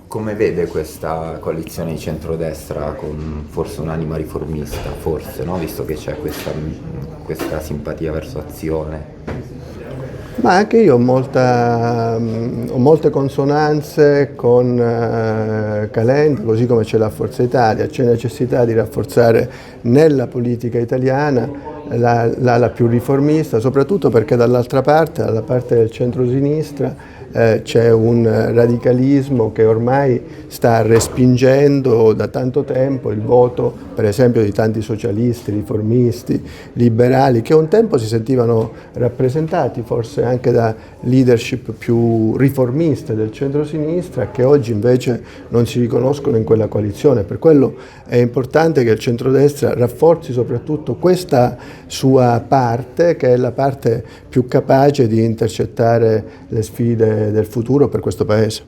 Come vede questa coalizione di centrodestra con forse un'anima riformista, forse, no? Visto che c'è questa simpatia verso Azione. Ma anche io ho molte consonanze con Calenda, così come c'è la Forza Italia. C'è necessità di rafforzare nella politica italiana l'ala più riformista, soprattutto perché dall'altra parte, dalla parte del centro-sinistra, c'è un radicalismo che ormai sta respingendo da tanto tempo il voto, per esempio, di tanti socialisti, riformisti, liberali, che un tempo si sentivano rappresentati forse anche da leadership più riformiste del centro-sinistra, che oggi invece non si riconoscono in quella coalizione. Per quello è importante che il centrodestra rafforzi soprattutto questa sua parte, che è la parte più capace di intercettare le sfide del futuro per questo Paese.